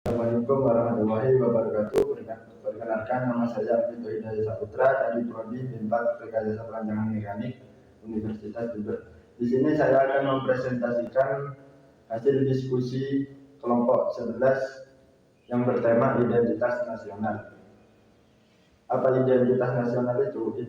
Assalamualaikum warahmatullahi wabarakatuh. Perkenalkan, nama saya Alvito Hidayat Saputra dari Prodi BIN4 Rekayasa Perancangan Mekanik Universitas Jember. Di sini saya akan mempresentasikan hasil diskusi kelompok 11 yang bertema identitas nasional. Apa identitas nasional itu?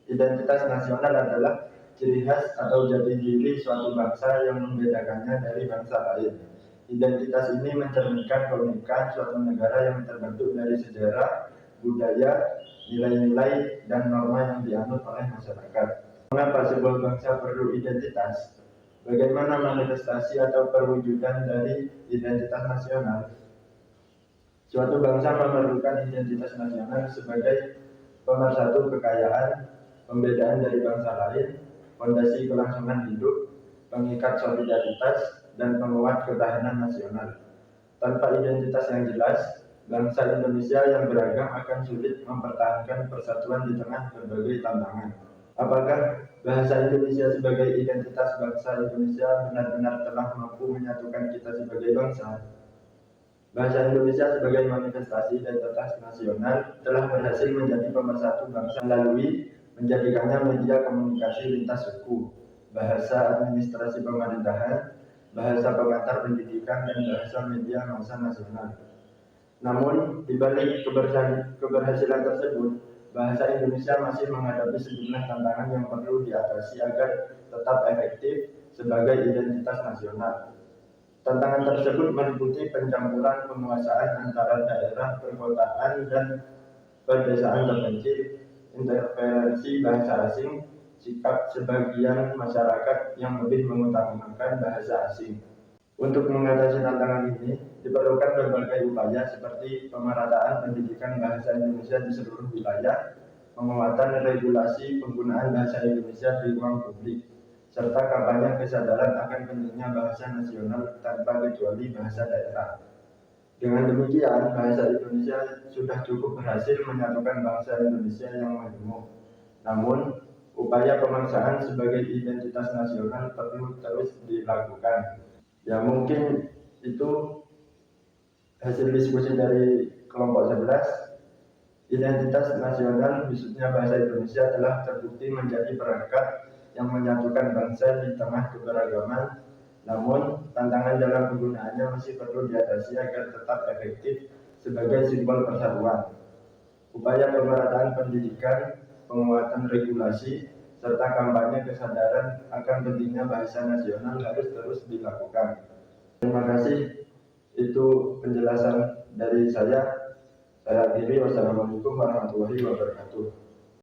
Identitas nasional adalah ciri khas atau jati diri suatu bangsa yang membedakannya dari bangsa lain. Identitas ini mencerminkan keunikan suatu negara yang terbentuk dari sejarah, budaya, nilai-nilai, dan norma yang dianut oleh masyarakat. Mengapa sebuah bangsa perlu identitas? Bagaimana manifestasi atau perwujudan dari identitas nasional? Suatu bangsa memerlukan identitas nasional sebagai pemersatu kekayaan, pembedaan dari bangsa lain, fondasi kelangsungan hidup, pengikat solidaritas, dan penguat ketahanan nasional. Tanpa identitas yang jelas, bangsa Indonesia yang beragam akan sulit mempertahankan persatuan di tengah berbagai tantangan. Apakah bahasa Indonesia sebagai identitas bangsa Indonesia benar-benar telah mampu menyatukan kita sebagai bangsa? Bahasa Indonesia sebagai manifestasi identitas nasional telah berhasil menjadi pemersatu bangsa melalui menjadikannya media komunikasi lintas suku, bahasa administrasi pemerintahan, bahasa pengantar pendidikan, dan bahasa media massa nasional. Namun, di balik keberhasilan tersebut, bahasa Indonesia masih menghadapi sejumlah tantangan yang perlu diatasi agar tetap efektif sebagai identitas nasional. Tantangan tersebut meliputi pencampuran penguasaan antara daerah perkotaan dan pedesaan terpencil, interferensi bahasa asing, sikap sebagian masyarakat yang lebih mengutamakan bahasa asing. Untuk mengatasi tantangan ini, diperlukan berbagai upaya seperti pemerataan pendidikan bahasa Indonesia di seluruh wilayah, penguatan regulasi penggunaan bahasa Indonesia di ruang publik, serta kampanye kesadaran akan pentingnya bahasa nasional tanpa kecuali bahasa daerah. Dengan demikian, bahasa Indonesia sudah cukup berhasil menyatukan bangsa Indonesia yang majemuk. Namun, upaya pemaksaan sebagai identitas nasional perlu terus dilakukan. Ya, mungkin itu hasil diskusi dari kelompok 11. Identitas nasional, khususnya bahasa Indonesia, telah terbukti menjadi perangkat yang menyatukan bangsa di tengah keberagaman. Namun, tantangan dalam penggunaannya masih perlu diatasi agar tetap efektif sebagai simbol persatuan. Upaya pemerataan pendidikan, penguatan regulasi, serta kampanye kesadaran akan pentingnya bahasa nasional harus terus dilakukan. Terima kasih. Itu penjelasan dari saya. Saya akhiri. Wassalamualaikum warahmatullahi wabarakatuh.